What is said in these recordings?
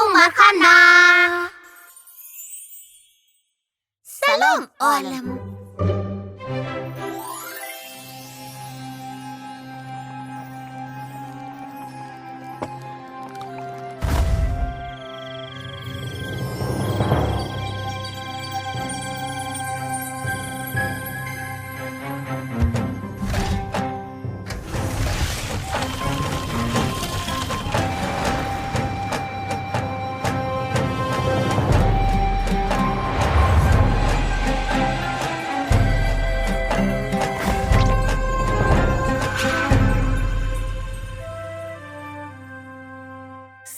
Umarxona. Salom olim.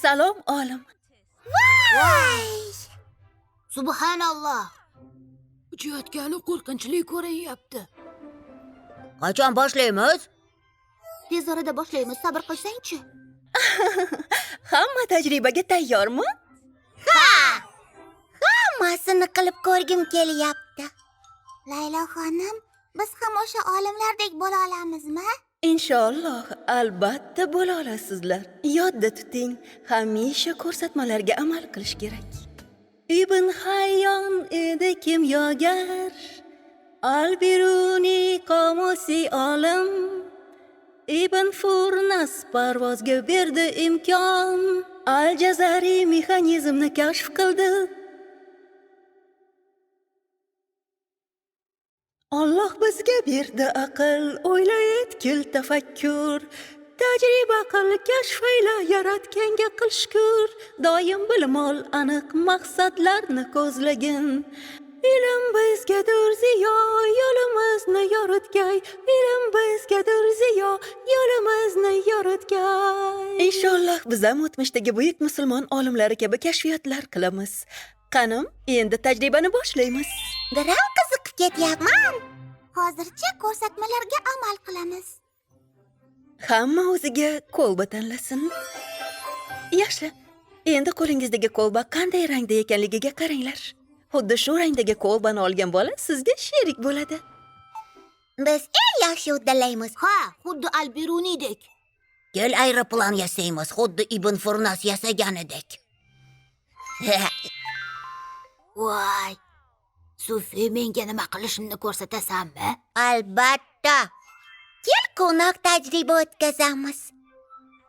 Salom olim. Voy! Subhanalloh. Uchayotgani qo'rqinchli ko'rinyapti. Qachon boshlaymiz? Tez orada boshlaymiz, sabr qilsang-chi. Hamma tajribaga tayyormi? Hammasini qilib ko'rgim kelyapti. Laylo xonim, biz ham o'sha olimlardek bo'la olamizmi? Inshaalloh, albatta bo'la olasizlar. Yodda tuting, hamisha ko'rsatmalarga amal qilish kerak. Ibn Hayyon edi kimyogar, Al-Biruni qomusi olim. Ibn Furnas parvozga berdi imkon, Al-Jazari mexanizmni kashf qildi. Alloh bizga berdi aql, o'yla etkil tafakkur. Tajriba qil, kashf ayla, yaratganga qil shukr. Doim bilim ol, aniq maqsadlarni ko'zlagin. Ilm bizgadir ziyo, yo'limizni yoritgay. Ilm bizgadir ziyo, yo'limizni yoritgay. Inshaalloh biz ham o'tmishdagi buyuk musulmon olimlari kabi kashfiyotlar qilamiz. Qanim, endi tajribani boshlaymiz. Biroq qiziqib ketyapman. Hozircha ko'rsatmalarga amal qilamiz. Hamma o'ziga kolba tanlasin. Yaxshi. Endi qo'lingizdagi kolba qanday rangda ekanligiga qaranglar. Xuddi shu rangdagi kolbani olgan bola sizga sherik bo'ladi. Biz eng yaxshi uddalaymiz. Ha, xuddi Al-Birunidek. Kel aeroplan yasaymiz, xuddi Ibn Furnas yasaganidek. Voy! Sufi, menga nima qilishimni ko'rsatasanmi? Albatta. Kel qo'noq tajriba o'tkazamiz.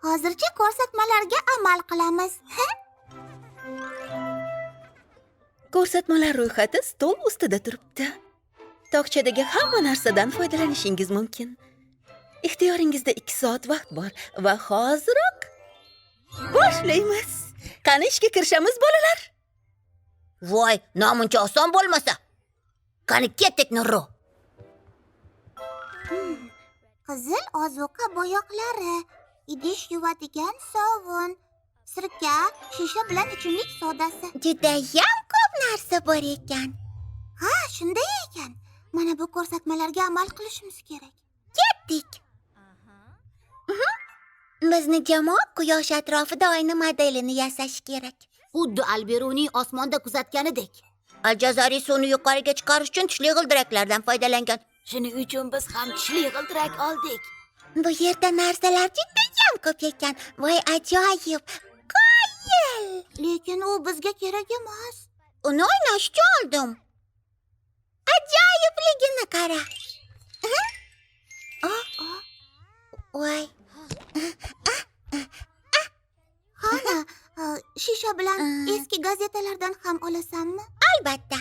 Hozircha ko'rsatmalarga amal qilamiz. Ko'rsatmalar ro'yxati stol ustida turibdi. Tokchadagi hamma narsadan foydalanishingiz mumkin. Ixtiyoringizda 2 soat vaqt bor va hoziroq boshlaymiz. Qani ishga kirishamiz bolalar? Voy, nomuncha oson bo'lmasa. Qani ketdik Nurro. Qizil ozuqa bo'yoqlari, idish yuvadigan sovun, sirka, shisha bilan ichimlik sodasi. Judayam ko'p narsa bor ekan. Ha, shunday ekan. Mana bu ko'rsatmalarga amal qilishimiz kerak. Ketdik. Bizni jamoa quyosh atrofida oyna modelini yasash kerak. Xuddi Al-Biruni osmonda kuzatganidek. Al-Jazari suvni yuqoriga chiqarish uchun tishli g'ildiraklardan foydalangan. Shuning uchun biz ham tishli g'ildirak oldik. Bu yerda narsalar judayam ko'p ekan. Voy, ajoyib. Qoyil. Lekin u bizga kerak emas. Uni o'ynashga oldim. Ajoyibligini qara. Voy. Xona, shisha bilan eski gazetalardan ham olasanmi? Albatta.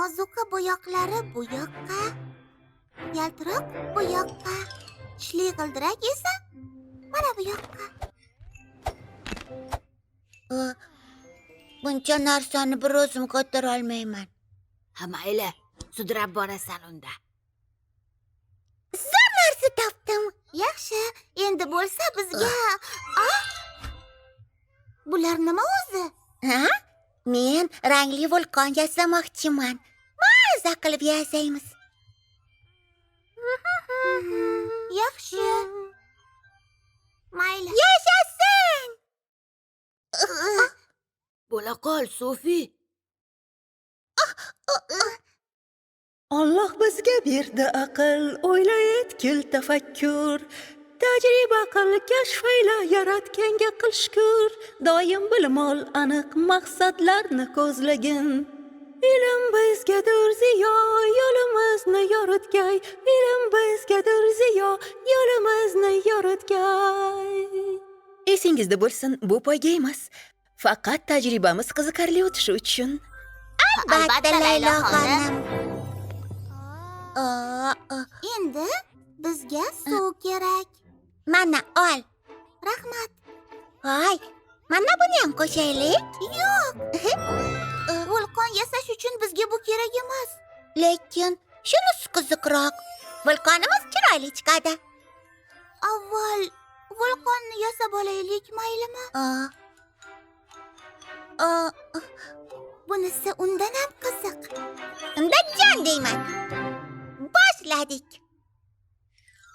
Ozuqa bo'yoqlari bu yoqqa, yaltiroq bu yoqqa, tishli g'ildirak esa mana bu yoqqa. Buncha narsani bir o'zim ko'tara olmayman. Ha, mayli, sudrab borasan unda. Zo'r narsa topdim. Yaxshi, endi bo'lsa bizga... Bular nima o'zi? Ha? Men rangli vulqon yasamoqchiman. Maza qilib yasaymiz. Yaxshi. Mayli. Yashasin! Bo'la qol, Sofi. Alloh bizga berdi aql, o'yla etkil tafakkur. Tajriba qil, kashf ayla, yaratganga qil shukr. Doim bilim ol, aniq maqsadlarni ko'zlagin. Ilm bizgadir ziyo, yo'limizni yoritgay. Ilm bizgadir ziyo, yo'limizni yoritgay. Esingizda bo'lsin, bu poyga emas. Faqat tajribamiz qiziqarli o'tishi uchun. Albatta, Laylo xonim. Endi bizga suv kerak. Mana ol. Rahmat. Voy, mana buni ham qo'shaylik. Yo'q. Vulqon yasash uchun bizga bu kerak emas. Lekin shunisi qiziqroq. Vulqonimiz chiroyli chiqadi. Avval vulqonni yasab olaylik, maylimi? Bunisi undan ham qiziq. Unda jon deyman. Boshladik.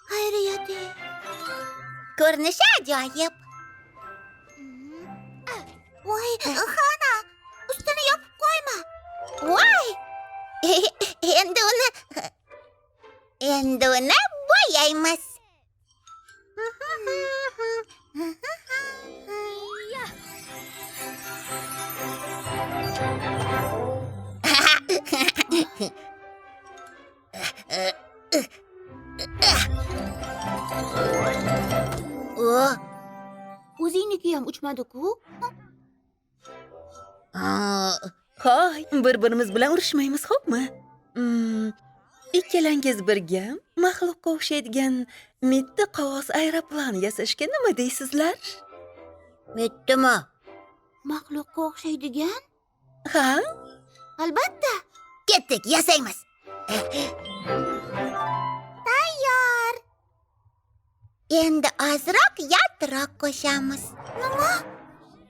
Xayriyat. Ko'rinishi ajoyib. Voy, Xana, ustini yopib qo'yma. Voy! Endi uni bo'yaymiz. O'zingniki ham uchmadi-ku? Hoy, bir-birimiz bilan urushmaymiz, xo'pmi? Ikkalangiz birga maxluqqa o'xshaydigan mitti qog'oz aeroplan yasashga nima deysizlar? Mittimi? Maxluqqa o'xshaydigan? Ha? Albatta. Ketdik, yasaymiz. Tayyor. Endi ozroq yaltiroq qo'shamiz. Nima?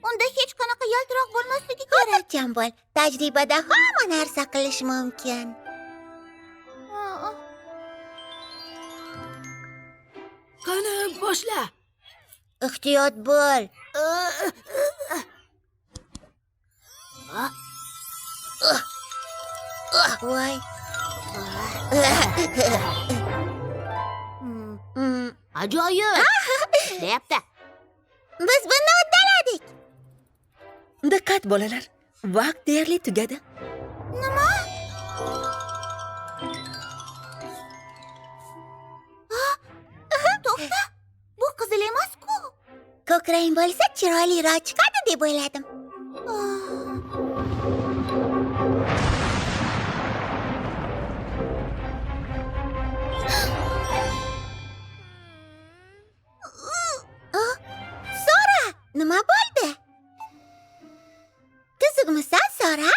Unda hech qanaqa yaltiroq bo'lmasligi kerak. Xotirjam bo'l. Tajribada hamma narsa qilish mumkin. Qani, boshla. Ehtiyot bo'l. Voy. Ajoyib. Deyapti. Biz buni uddaladik. Diqqat bolalar, vaqt deyarli tugadi. Nima? To'xta. Bu qizil emas-ku. Ko'k rang bo'lsa chiroyliroq chiqadi deb o'yladim. Sora, nima bo'ldi? Tuzukmisan, Sora?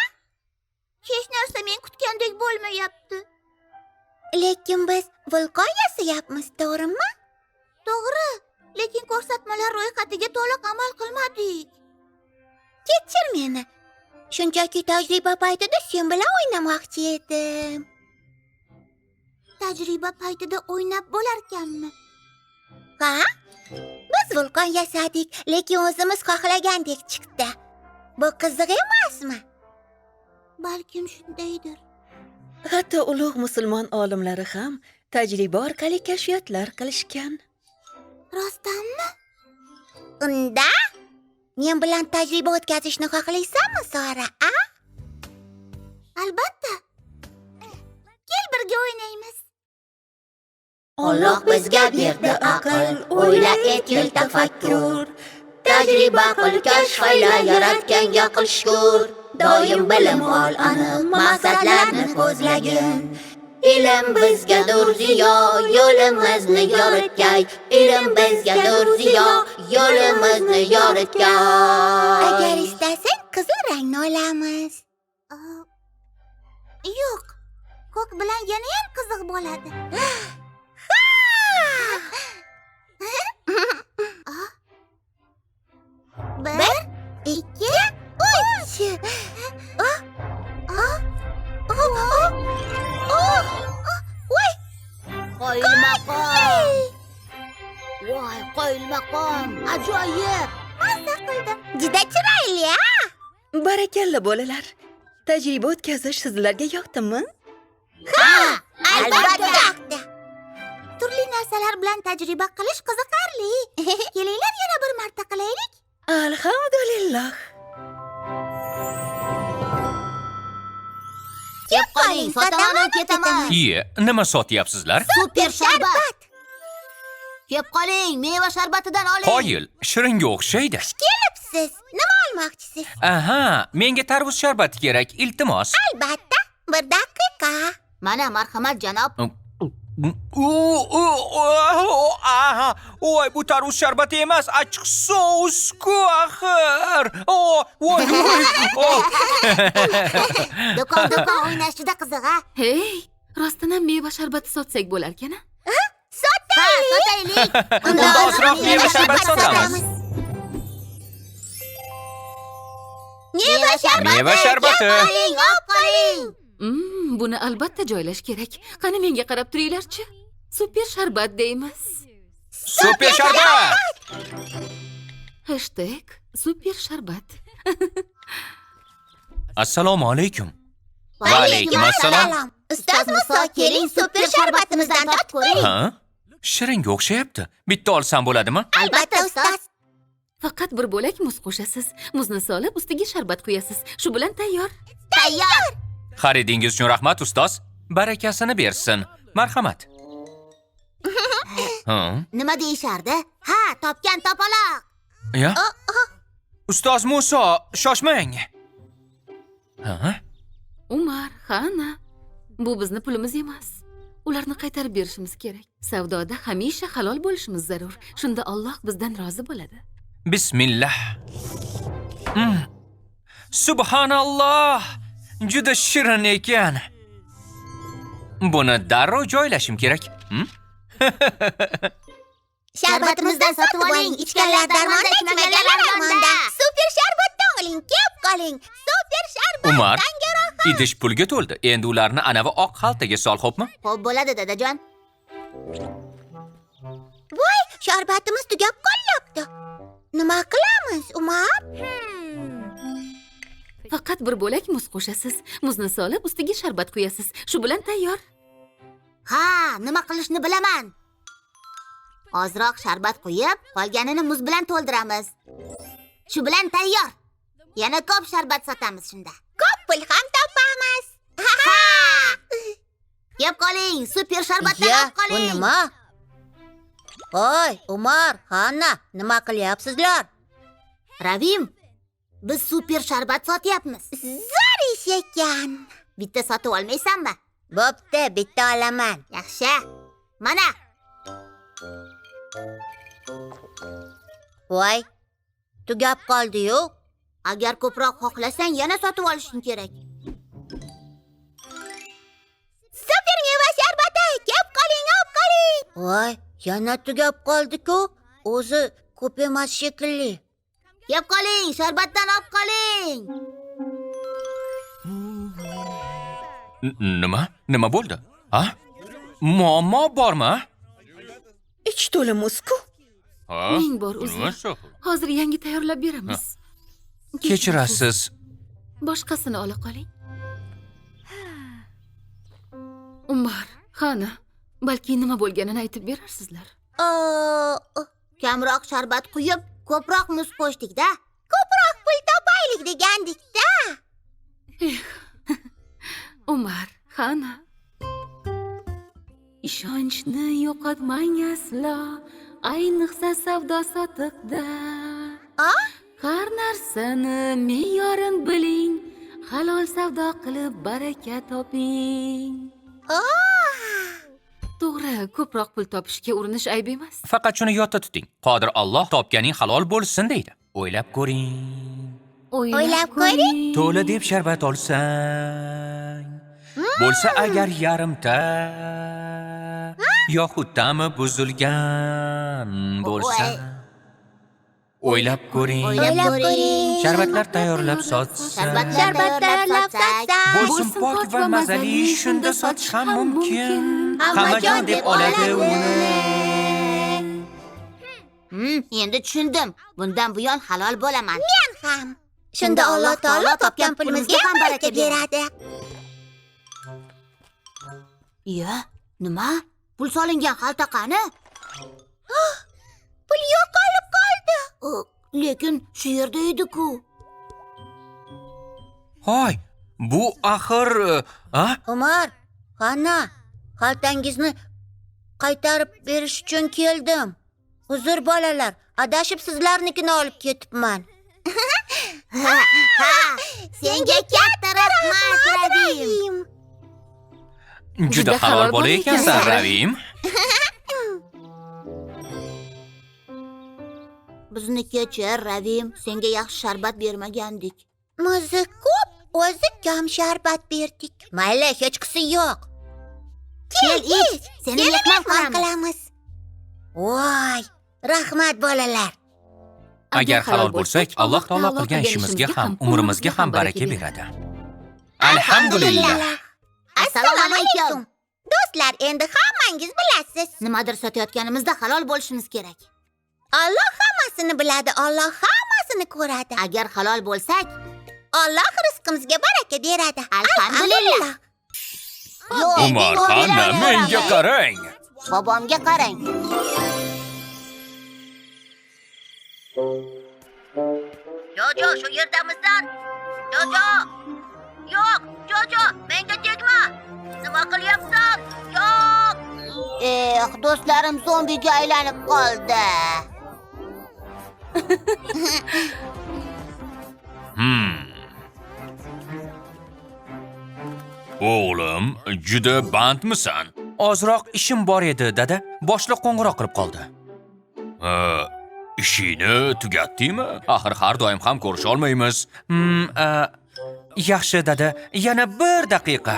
Hech narsa men kutgandek bo'lmayapti. Lekin biz vulqon yasayapmiz, to'g'rimi? To'g'ri, lekin ko'rsatmalar ro'yxatiga to'liq amal qilmadik. Kechir meni. Shunchaki tajriba paytida sen bilan o'ynamoqchi edim. Tajriba paytida o'ynab bo'larkanmi? Ha? Biz vulqon yasadik, lekin o'zimiz xohlagandek chiqdi. Bu qiziq emasmi? Balkim shundaydir. Hatto ulug' musulmon olimlari ham tajriba orqali kashfiyotlar qilishgan. Rostdanmi? Unda men bilan tajriba o'tkazishni xohlaysanmi, Sora, a? Albatta. Kel birga o'ynaymiz. Alloh bizga berdi aql, o'yla etkil tafakkur. Tajriba qil, kashf ayla, yaratganga qil shukr. Doim bilim ol, aniq maqsadlarni ko'zlagin. Ilm bizgadir ziyo, yo'limizni yoritgay. Ilm bizgadir ziyo, yo'limizni yoritgay. Agar istasang, qizil rangni olamiz. Yo'q, ko'k bilan yana ham qiziq bo'ladi. Bir, ikki, uch. Voy, Qoyilmaqom. Voy, qoyilmaqom. Ajoyib. mazza qildim. Juda chiroyli, a? Barakalla bolalar. Tajriba o'tkazish sizlarga yoqdimi? Albatta. Turli narsalar bilan tajriba qilish qiziqarli. Kelinglar yana bir marta qilaylik. Alhamdulillah. Kep qoling, sotaman ketaman. Iye, nima sotyapsizlar? Super sharbat. Kep qoling, meva sharbatidan oling. Qoyil, shiringa o'xshaydi. Siz nima olmoqchisiz? Aha, menga tarvuz sharbati kerak, iltimos. Albatta. Bir daqiqa. Mana marhamat janob. Aha, voy, bu tarvuz sharbati emas, achchiq sous-ku axir. Voy. Do'kon o'ynash juda qiziq, ha? Hey, rostdan ham meva sharbati sotsak bo'larkan-a? Sotaylik. Unda ozroq meva sharbati sotamiz. Meva sharbati. Qoling. Buni albatta joylash kerak. Qani menga qarab turinglar-chi. Super sharbat deymiz. Super sharbat. #super sharbat. Assalomu alaykum. Va alaykum assalom. Ustoz Muso, keling super sharbatimizdan tatib ko'ring. Ha? Shiringa o'xshayapti. Bitta olsam bo'ladimi? Albatta, ustoz. Faqat bir bo'lak muz qo'shasiz. Muzni solib, ustiga sharbat quyasiz. Shu bilan tayyor. Tayyor. Xaridingiz uchun rahmat, ustoz. Barakasini bersin. Marhamat. Nima deyishardi? Ha, topgan topaloq. Ya? Ustoz Muso, shoshmang. Ha? Umar, Xana, bu bizni pulimiz emas. Ularni qaytarib berishimiz kerak. Savdoda hamisha halol bo'lishimiz zarur. Shunda Alloh bizdan rozi bo'ladi. Bismillah. Subhanalloh. Juda shirin ekan. Buni darrov joylashim kerak. Sharbatimizdan sotib oling. Ichganlar darmonda, ichmaganlar darmonda. Super sharbatdan oling, kep qoling. Super sharbat. Umar, idish pulga to'ldi. Endi ularni anavi oq xaltaga sol, xo'pmi? Xo'p bo'ladi, dadajon. Voy, sharbatimiz tugab qolyapti. Nima qilamiz, Umar? Faqat bir bo'lak muz qo'shasiz. Muzni solib, ustiga sharbat quyasiz. Shu bilan tayyor. Ha, nima qilishni bilaman. Ozroq sharbat quyib, qolganini muz bilan to'ldiramiz. Shu bilan tayyor. Yana ko'p sharbat sotamiz shunda. Ko'p pul ham topamiz. Ha! Yeb qoling, super sharbatdan olib qoling. Bu nima? Voy, Umar, Xanna, nima qilyapsizlar? Ravim, biz super sharbat sotyapmiz. Zo'r ish ekan. Bitta sotib olmaysanmi? Bo'pti, bitta olaman. Yaxshi. Mana. Voy, tugab qoldi-yu. Agar ko'proq xohlasang, yana sotib olishing kerak. Super meva sharbati, kep qoling, olib qoling. Voy, yana tugab qoldi-ku. O'zi ko'p emas shekilli. Kep qoling, sharbatdan olib qoling. Nima bo'ldi? Ha? Muammo bormi? Ich to'la muzku. Ha? Ming bor uzr. Hozir yangi tayyorlab beramiz. Kechirasiz. Boshqasini ola qoling. Umar, Xana, balki nima bo'lganini aytib berarsizlar. Kamroq sharbat quyib, ko'proq muz qo'shdik-da. Ko'proq pul topaylik degandik-da. Umar, Xana. Ishonchni yo'qotmang aslo, ayniqsa savdo sotiqda. Har narsani me'yorin biling, halol savdo qilib baraka toping. To'g'ri, ko'proq pul topishga urinish ayb emas. Faqat shuni yodda tuting. Qodir Alloh topganing halol bo'lsin deydi. O'ylab ko'ring. O'ylab ko'ring. To'la deb sharbat olsang, bo'lsa agar yarimta yoxud ta'mi buzilgan bo'lsa, o'ylab ko'ring. O'ylab ko'ring. Sharbatlar tayyorlab sotsa, Sharbatlar tayyorlab sotsa, bo'lsin pok va mazali, shunda sotish ham mumkin. Hammajon deb oladi uni. Endi tushundim. Bundan buyon halol bo'laman. Men ham. Shunda Alloh taolo topgan pulimizga ham baraka beradi. Iya, nima? Pul solingan xalta qani? Pul yo'qolib qoldi. Lekin shu yerda edi-ku. Hoy, bu axir Umar, Hanna, xaltangizni qaytarib berish uchun keldim. Uzr bolalar, adashib sizlarnikini olib ketibman. Senga katta rahmat, Ravim. juda halol bola ekansan, Ravim. Bizni kechir, Ravim. Senga yaxshi sharbat bermagandik. Muzi ko'p, o'zi kam sharbat berdik. Mayli, hech qisi yo'q. Kel, ich. Seni mehmon qilamiz. Voy, rahmat bolalar. Agar halol bo'lsak, Alloh taolo qilgan ishimizga ham, umrimizga ham baraka beradi. Alhamdulillah. Assalomu alaykum. Do'stlar, endi hammangiz bilasiz. Nimadir sotayotganimizda halol bo'lishimiz kerak. Alloh hammasini biladi, Alloh hammasini ko'radi. Agar halol bo'lsak, Alloh rizqimizga baraka beradi. alhamdulillah. Yo'q, Umar, Hanna, menga qarang. Bobomga qarang. Jojo, shu yerdamizdan? Jojo! Yo'q, Jojo, menga tegma. Nima qilyapsan? Yo'q! Do'stlarim zombiga aylanib qoldi. O'g'lim, juda bandmisan? Ozroq ishim bor edi, dada. Boshliq qo'ng'iroq qilib qoldi. Ishingni tugatdingmi? Axir har doim ham ko'risha olmaymiz. Yaxshi, dada. Yana 1 daqiqa.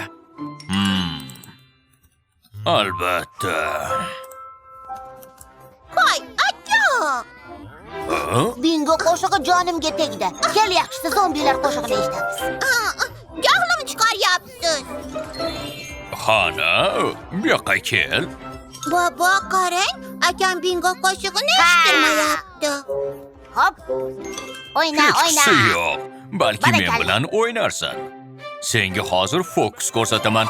Albatta. Qo'y, aka! Bingo qo'shig'i jonimga tegdi. Kel, yaxshisi zombilar qo'shig'ini eshitamiz. Jahlim chiqaryapsiz. Xana, bu yoqqa kel. Bobo, qarang, akam bingo qo'shig'ini eshitmayapti. Hop. O'yna, Hechqisi yo'q. Balki men bilan o'ynarsan. Senga hozir fokus ko'rsataman.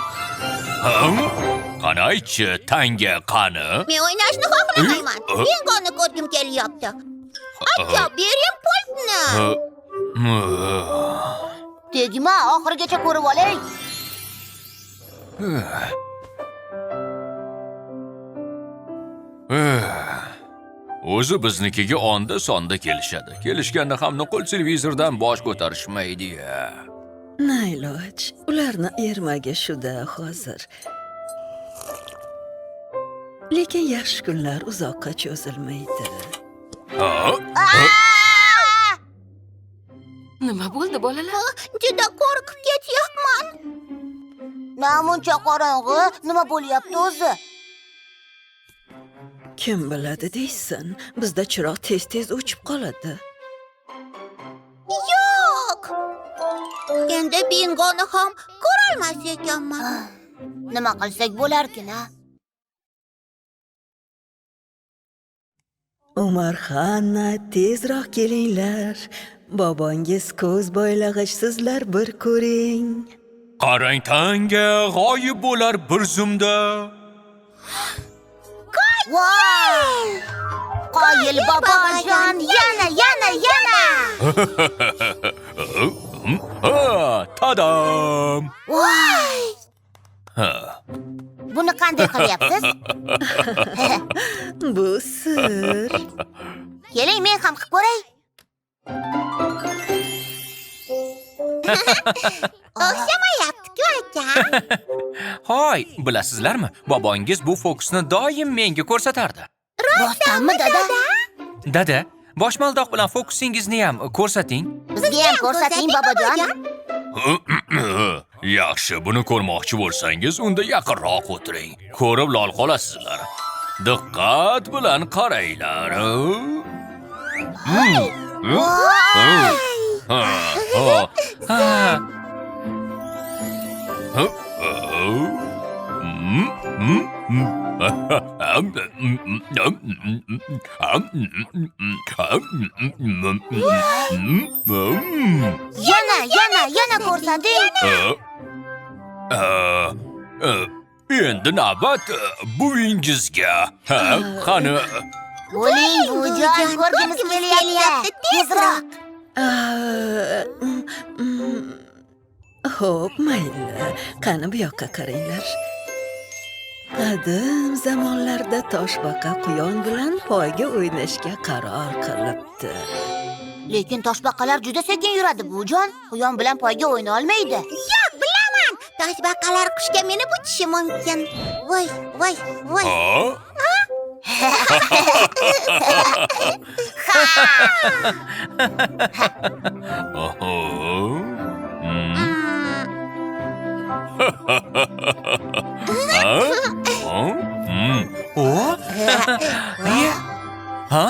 Qanaychi, tanga qani? Men o'ynashni xohlamayman. Bingoni ko'rgim kelyapti. Aka, bering pultni. Tegma, oxirigacha ko'rib olay. O'zi biznikiga onda sonda kelishadi. Kelishganda ham nuqul televizordan bosh ko'tarishmaydi-ya. Nayloj, ularni ermaga shuda hozir. Lekin yaxshi kunlar uzoqqa cho'zilmaydi. Nima bo'ldi, bolalar? Juda qo'rqib ketyapman. Namuncha qorong'i, nima bo'lyapti o'zi? Kim biladi deysan, bizda chiroq tez-tez o'chib qoladi. Yo'q. Endi bingoni ham ko'rolmas ekanman. Nima qilsak bo'larkin-a? Umar, Hanna, tezroq kelinglar. Bobongiz ko'z bo'ylag'ich, sizlar bir ko'ring. Qarang, tanga g'oyib bo'lar bir zumda. Voy! Qoyil bobojon, yana. Tadam! Voy! Buni qanday qilyapsiz? Bu sir. Keling, men ham qilib ko'ray. O'xshamayapti-ku, aka. Hoy, bilasizlarmi? Bobongiz bu fokusni doim menga ko'rsatardi. Rostdanmi, dada? Dada, boshmaldoq bilan fokusingizni ham ko'rsating. Bizga ham ko'rsating, bobojon. Yaxshi, buni ko'rmoqchi bo'lsangiz, unda yaqinroq o'tiring. Ko'rib lol qolasizlar. Diqqat bilan qaranglar. Yana ko'rsating. Endi navbat buvingizga. Ha, qani. Bo'ling, buvijon, ko'rgimiz kelyapti. Tezroq. Xo'p, mayli. Qani bu yoqqa qaranglar. Qadim zamonlarda toshbaqa quyon bilan poyga o'ynashga qaror qilibdi. Lekin toshbaqalar juda sekin yuradi, buvijon. Quyon bilan poyga o'yna olmaydi. Yo'q, bilaman. Toshbaqalar qushga minib uchishi mumkin. Voy, voy, voy. Ha? Oho. Ha?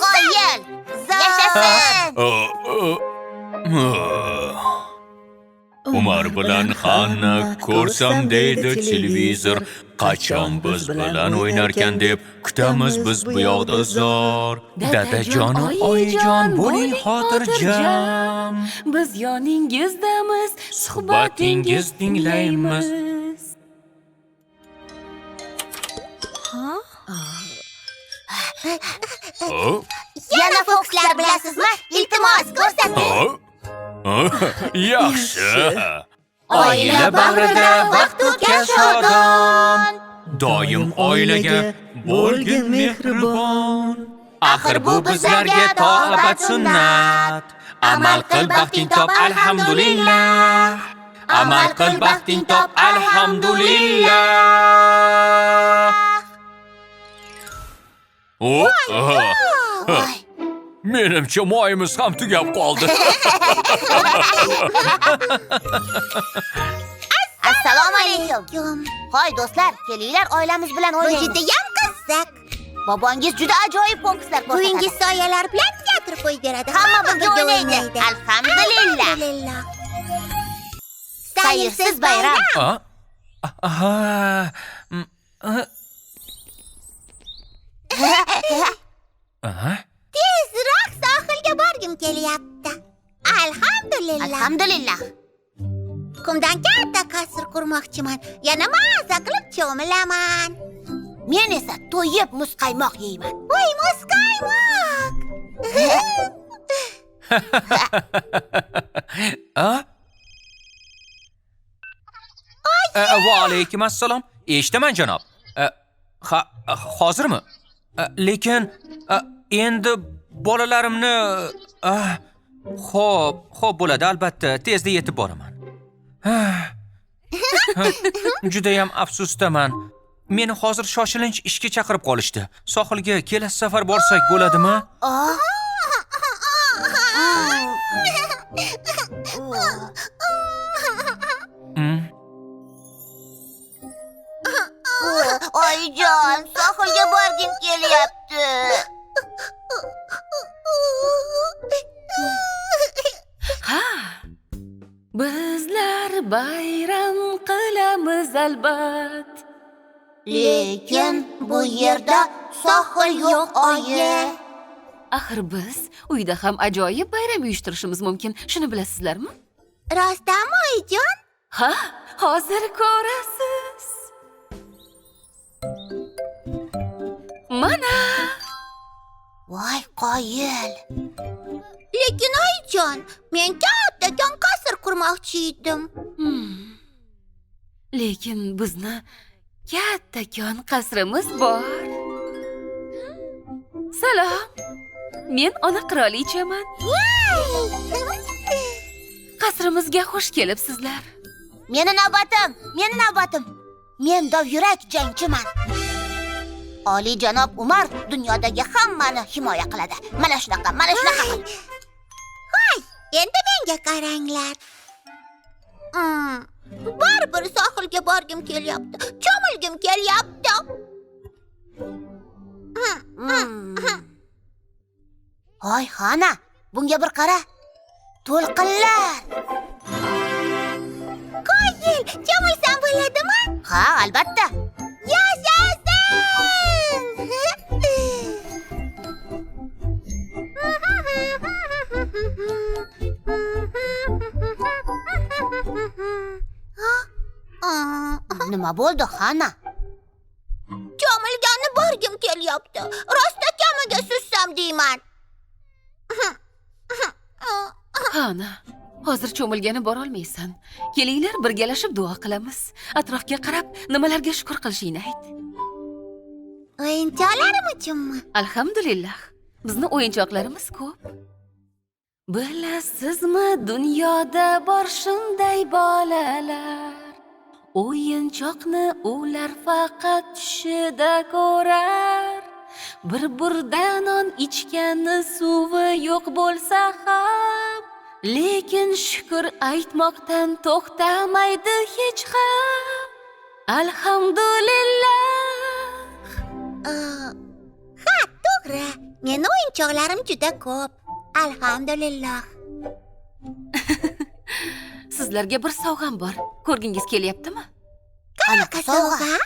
Qoyil! Yashasın! Umar bilan Xanna ko'rsam deydi televizor, qachon biz bilan o'ynarkan deb kutamiz biz bu yoqda zor. Dadajon, oyijon, bo'ling xotirjam. Biz yoningizdamiz, suhbatingiz tinglaymiz. Yana fokslar bilasizmi? Iltimos, ko'rsating. Yaxshi. Oila bag'rida vaqt o'tgan shodon. Doim oilaga bo'lgin mehribon. Axir bu bizlarga toat sunnat. Amal qil baxting top, alhamdulillah. Amal qil baxting top, alhamdulillah. Menimcha moyimiz ham tugab qoldi. Assalomu alaykum. Hoy do'stlar, kelinglar oilamiz bilan Bu o'ynaymiz. judayam qiziq. Bobangiz juda ajoyib fokuslar ko'rsatadi. Buyingiz soyalar bilan teatr qo'ydiradi. Hamma birga o'ynaydi. Alhamdulillah. Alhamdulillah. Sayrsiz bayram. Tezroq sohilga borgim kelyapti. Alhamdulillah. Alhamdulillah. Qumdan katta qasr qurmoqchiman. Yana maza qilib cho'milaman. Men esa to'yib muzqaymoq yeyman. Voy, muzqaymoq. Va alaykum assalom. Eshitaman janob. Hozirmi? Lekin endi bolalarimni xo'p bo'ladi, albatta, tezda yetib boraman. Juda ham afsusdaman. Meni hozir shoshilinch ishga chaqirib qolishdi. Sohilga kelasi safar borsak bo'ladimi? Oyijon, sohilga borgim kelyapti. Bizlar bayram qilamiz albat. Lekin bu yerda sohil yo'q, oyi. Axir biz uyda ham ajoyib bayram uyushtirishimiz mumkin. Shuni bilasizlarmi? Rostdanmi, oyijon? Ha, hozir ko'rasiz. Mana. Voy, qoyil. Lekin oyijon, men kattakon qasr qurmoqchi edim. Lekin bizni kattakon qasrimiz bor. Salom. Men ona qirolichaman. Qasrimizga xush kelibsizlar. Meni navbatim. Men dovyurak jangchiman. Oliy janob Umar dunyodagi hammani himoya qiladi. Mana shunaqa. Voy, endi menga qaranglar. Baribir sohilga borgim kelyapti. Cho'milgim kelyapti. Hoy, Xana, bunga bir qara. To'lqinlar. Qoyil, cho'milsam bo'ladimi? Ha, albatta. Yashasın! Nima bo'ldi, Xana? Cho'milganni borgim kelyapti. Rosta kamiga sussam deyman. Xana, hozir cho'milgani borolmaysan. Kelinglar birgalashib duo qilamiz. Atrofga qarab, nimalarga shukr qilishingni ayt. O'yinchoqlarim uchunmi? Alhamdulillah. Bizni o'yinchoqlarimiz ko'p. Bilasizmi, dunyoda bor shunday bolalar. O'yinchoqni ular faqat tushida ko'rar. Bir burda non ichgani suvi yo'q bo'lsa ham, lekin shukr aytmoqdan to'xtamaydi hech ham. Alhamdulillah. Ha, to'g'ri. Meni o'yinchoqlarim juda ko'p. Alhamdulillah. Sizlarga bir sovg'am bor. Ko'rgingiz kelyaptimi? Qanaqa sovg'a?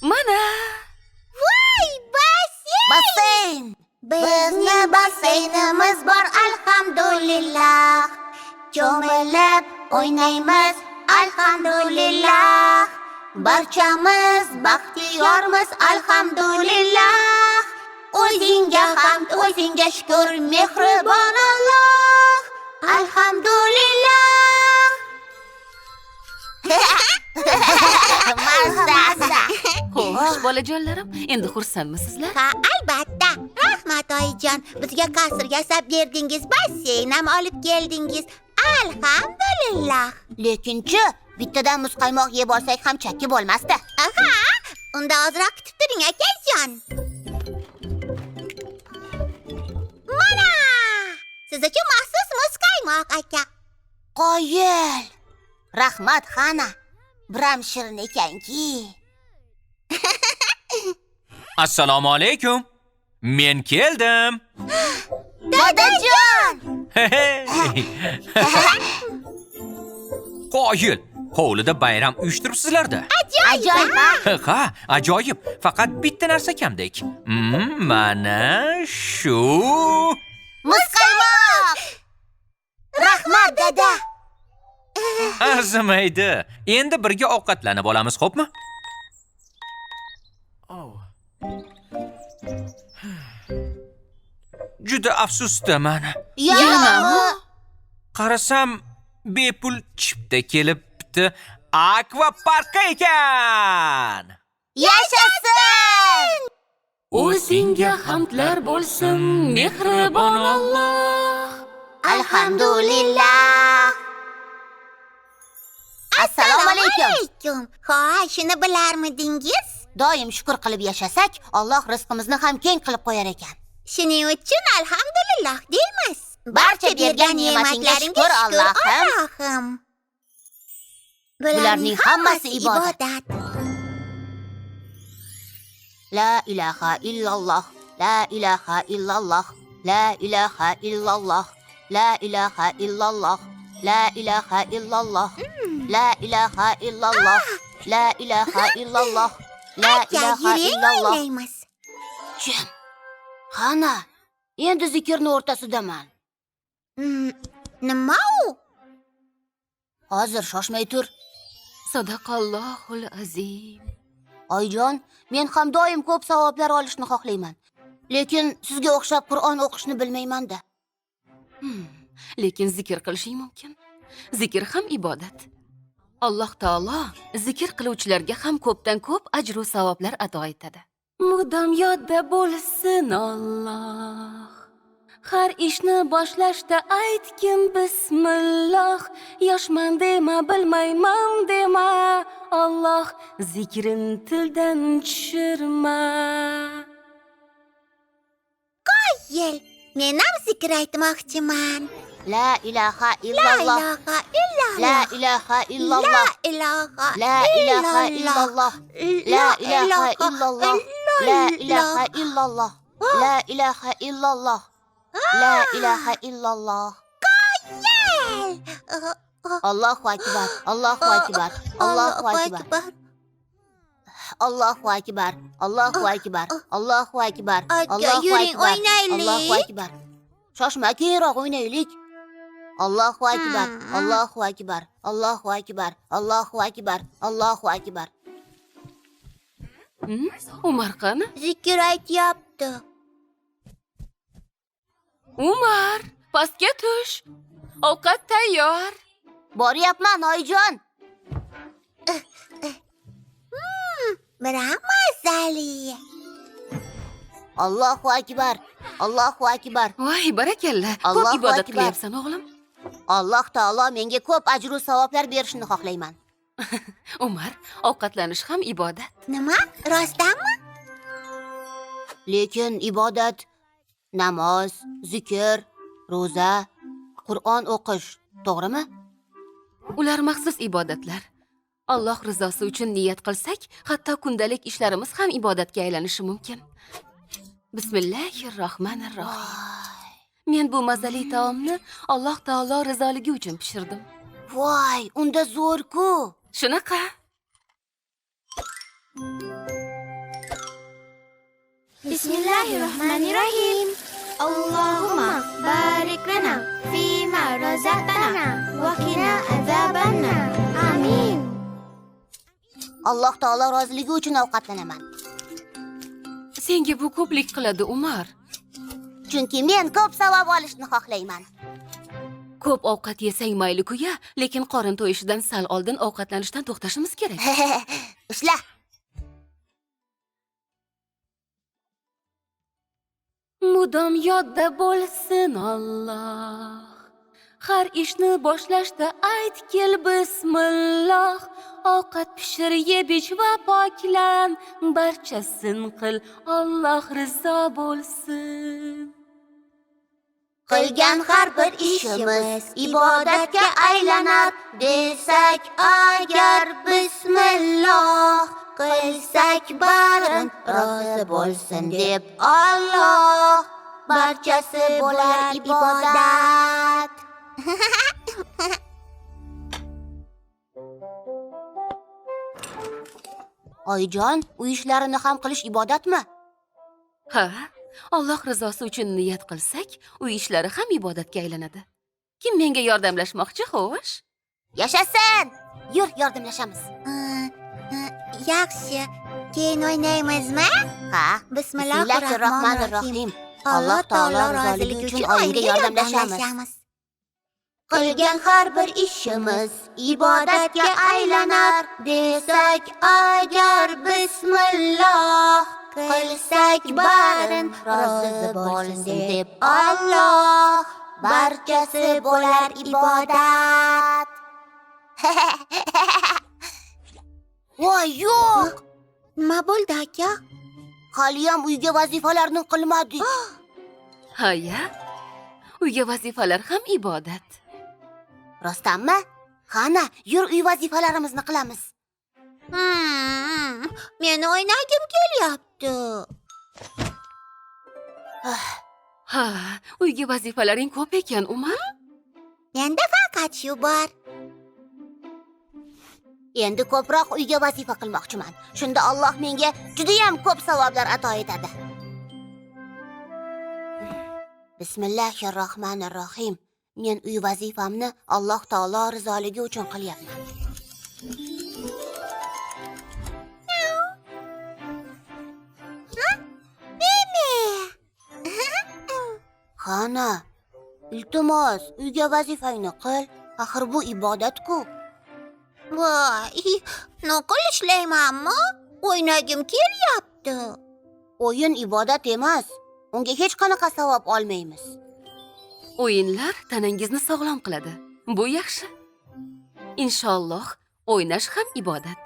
Mana. Voy, Basseyn! Bizni basseynimiz bor, alhamdulillah. Cho'milib o'ynaymiz, alhamdulillah. Barchamiz baxtiyormiz, alhamdulillah. O'zingga hamd, o'zingga shukr, mehribon Alloh. Alhamdulillah. Mazza. Xo'sh, bolajonlarim, endi xursandmisizlar? Ha, albatta. Rahmat oyijon. Bizga qasr yasab berdingiz, basseyn ham olib keldingiz. Alhamdulillah. Lekin-chi, bittadan muzqaymoq yeb olsak ham chakki bo'lmasdi. Aha, unda ozroq kutib turing, akajon. Mana! Siz uchun maxsus muzqaymoq, aka. Qoyil! Rahmat, Xana. Biram shirin ekanki. Assalomu alaykum. Men keldim. Dadajon! Qoyil. Hovlida bayram uyushtiribsizlar-da. Ajoyib. Ha, ajoyib. Faqat bitta narsa kamdek. Mana shu. Muzqaymoq! Rahmat, dada. Arzimaydi. Endi birga ovqatlanib olamiz, xo'pmi? Juda afsusdaman. Yanami? Qarasam, bepul chipta kelibdi. Akvaparkka ekan. Yashasin! O'zingga hamdlar bo'lsin, mehribon Alloh. Alhamdulillah. Assalomu alaykum. Xo'sh, shuni bilarmidingiz? Doim shukr qilib yashasak, Alloh rizqimizni ham keng qilib qo'yar ekan. Shuning uchun alhamdulillah deymiz. Barcha bergan ne'matingga shukr, Allohim. Bularning hammasi ibodat. La ilaha illalloh, la ilaha illalloh, la ilaha illalloh, la ilaha illalloh, la ilaha illalloh, la ilaha illalloh, la ilaha illalloh, la ilaha illalloh. O'ynaymiz. Jim, Xana, endi zikrni o'rtasidaman. Nima u? Hozir shoshmay tur. Sadaqallohul azim. Oyijon, men ham doim ko'p savoblar olishni xohlayman. Lekin sizga o'xshab Qur'on o'qishni bilmayman-da. Lekin zikr qilishing mumkin. Zikr ham ibodat. Alloh taolo zikr qiluvchilarga ham ko'pdan ko'p ajr va savoblar ato etadi. Mudom yodda bo'lsin Alloh. Har ishni boshlashda aytgin bismillah. Yoshman dema, bilmayman dema. Alloh zikrin tildan tushirma. Yel, men ham zikr aytmoqchiman. La ilaha illalloh, La ilaha illallah. la ilaha illalloh, La ilaha la ilaha illalloh, la ilaha illallah, la ilaha illallah, la ilaha illallah, la ilaha illallah. Allahu akbar, Allahu akbar, Allahu akbar. Allahu akbar, Allahu akbar, Allahu akbar, Allahu yuring, akbar, o'ynaylik. Allahu akbar. Shoshma, keyinroq o'ynaylik. Allahu akbar, Allahu akbar, Allahu akbar, Allahu akbar, Allahu akbar. Umar qani? Zikr aytyapti. Umar, pastga tush. Ovqat tayyor. Boryapman, oyijon. Biram mazali. Allohu akbar. Allohu akbar. Voy, barakalla. Ko'p Allohu ibodat akbar. qilyapsan, o'g'lim. Alloh taolo menga ko'p ajr va savoblar berishini xohlayman. Umar, ovqatlanish ham ibodat. Nima? Rostdanmi? Lekin ibodat namoz, zikr, ro'za, Qur'on o'qish, to'g'rimi? Ular maxsus ibodatlar. Alloh rizosi uchun niyat qilsak, hatto kundalik ishlarimiz ham ibodatga aylanishi mumkin. Bismillahirrohmanirrohim. Men bu mazali taomni Alloh taolo rizoligi uchun pishirdim. Voy, unda zo'r-ku. Shunaqa. Bismillahirrahmanirrahim. Allahumma barik lana fima razaqtana wa qina azabannar. Amin. Alloh taolo roziligi uchun ovqatlanaman. Senga bu ko'plik qiladi, Umar. Chunki men ko'p savob olishni xohlayman. Ko'p ovqat yesang mayli-ku-ya, lekin qorin to'yishidan sal oldin ovqatlanishdan to'xtashimiz kerak. Ishla. Mudom yodda bo'lsin Alloh. Har ishni boshlashda aytgil bismillah. Ovqat pishir, yeb ich va poklan, barchasin qil, Alloh rizo bo'lsin. Qilgan har bir ishimiz ibodatga aylanar desak agar bismillah qilsak barin rozi bo'lsin deb Alloh barchasi bo'lar ibodat. Oyijon, uy ishlarini ham qilish ibodatmi? Ha, Alloh rizosi uchun niyat qilsak, uy ishlari ham ibodatga aylanadi. Kim menga yordamlashmoqchi, xo'sh? Yashasin! Yur, yordamlashamiz. Yaxshi. Keyin o'ynaymizmi? Ha, Bismillahirrohmanirrohim. Alloh taolo roziligi uchun oyimga yordamlashamiz. Qilgan har bir ishimiz ibodatga aylanar desak agar bismillah qilsak barin rozi bo'lsin deb Alloh barchasi bo'lar ibodat. Voy, yo'q. Nima bo'ldi, aka? Haliyam uyga vazifalarni qilmadik. Ha-ya. Uyga vazifalar ham ibodat. Rostdanmi? Qani, yur uy vazifalarimizni qilamiz. Men o'ynagim kelyapti. Ha, uyga vazifalaring ko'p ekan, Umar. Menda faqat shu bor. Endi ko'proq uyga vazifa qilmoqchiman. Shunda Alloh menga juda ham ko'p savoblar ato etadi. Bismillahirrohmanirrohim. Men uy vazifamni Alloh taolo rizoligi uchun qilyapman. Qani, iltimos, uyga vazifangni qil. Axir bu ibodat-ku. Voy, noqul ishlaymanmi? O'ynagim kelyapti. O'yin ibodat emas. Unga hech qanaqa savob olmaymiz. O'yinlar tanangizni sog'lom qiladi. Bu yaxshi. Inshaalloh, o'ynash ham ibodat.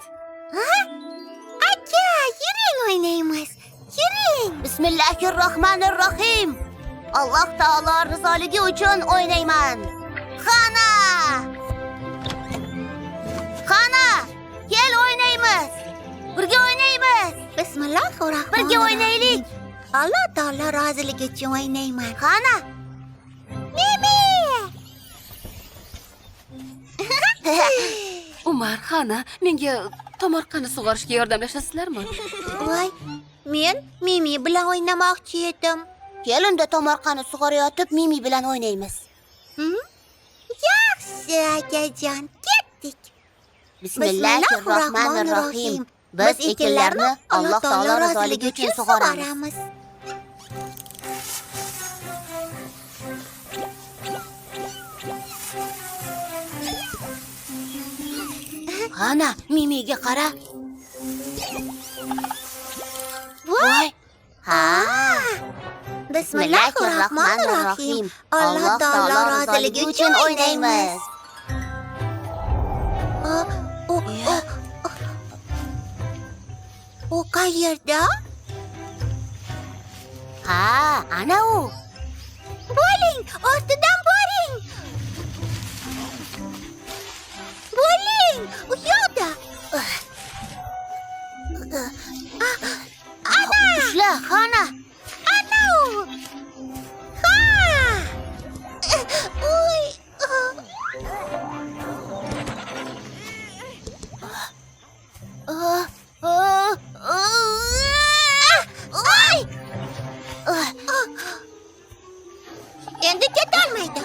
Aka, yuring o'ynaymiz. Yuring. Bismillahirrohmanirrohim. Alloh taolo rizoligi uchun o'ynayman. Qani! Qani! Kel o'ynaymiz. Birga o'ynaymiz. Bismillahirrohmanirrohim. Birga o'ynaylik. Alloh taolo roziligi uchun o'ynayman. Qani! Umar, Xana, menga tomorqani sug'orishga yordamlashasizlarmi? Voy, men Mimi bilan o'ynamoqchi edim. Kelunda tomorqani sug'orayotib Mimi bilan o'ynaymiz. Yaxshi, akajon, ketdik. Bismillahirrohmanirrohim. Biz ekinlarni Alloh taolo roziligi uchun sug'oramiz. Ana, Mimiga qara. Voy. Ha. Bismillahirrohmanirrohim. Alloh taolo roziligi uchun o'ynaymiz. U qayerda? Ha, ana u. Bo'ling, ortidan boring. Bo'ling, u yoqda. Ushla, Xana. Ana u. Ha! Uy. Oy! Endi ketolmaydi.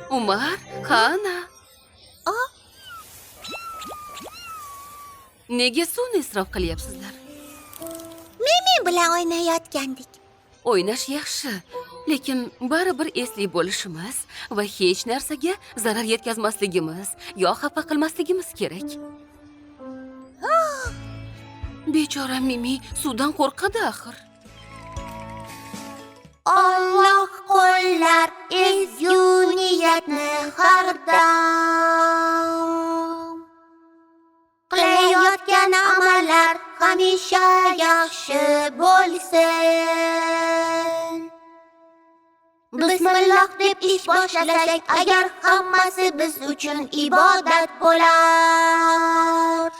Umar, Xana. Nega suvni isrof qilyapsizlar? Mimi bilan o'ynayotgandik. O'ynash yaxshi, lekin baribir esli bo'lishimiz va hech narsaga zarar yetkazmasligimiz yo xafa qilmasligimiz kerak. Bechora Mimi suvdan qo'rqadi axir. Alloh qo'llar ezgu niyatni har dam. Qilayotgan amallar hamisha yaxshi bo'lsin. Bismillah deb ish boshlasak, agar hammasi biz uchun ibodat bo'lar.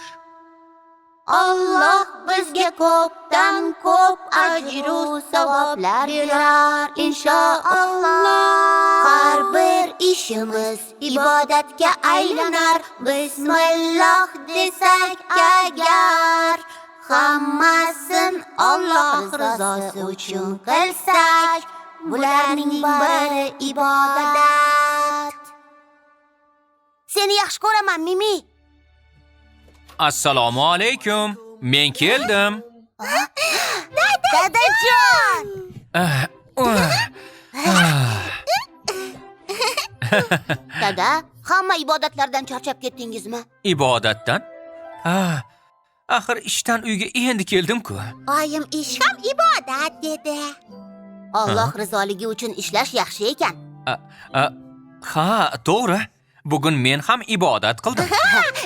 Alloh bizga ko'pdan ko'p ajru savoblar berar inshaalloh. Har bir ishimiz ibodatga aylanar. Bismillah desak agar, hammasin Alloh rizosi uchun qilsak, bularning bari ibodat. Seni yaxshi ko'raman, Mimi. Assalomu alaykum. Men keldim. Dadajon. Dada, hamma ibodatlardan charchab ketdingizmi? Ibodatdan? Axir ishdan uyga endi keldim-ku. Oyim ish ham ibodat dedi. Alloh rizoligi uchun ishlash yaxshi ekan. Ha, to'g'ri. Bugun men ham ibodat qildim.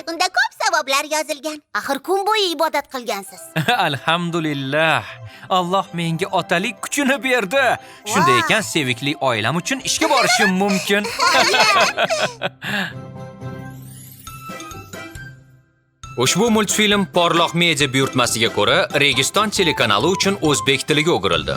Unda ko'p savoblar yozilgan. Axir kun bo'yi ibodat qilgansiz. Alhamdulillah. Alloh menga otalik kuchini berdi. Shunday ekan, sevikli oilam uchun ishga borishim mumkin. Ushbu multfilm Porloq media buyurtmasiga ko'ra Registon telekanali uchun o'zbek tiliga o'girildi.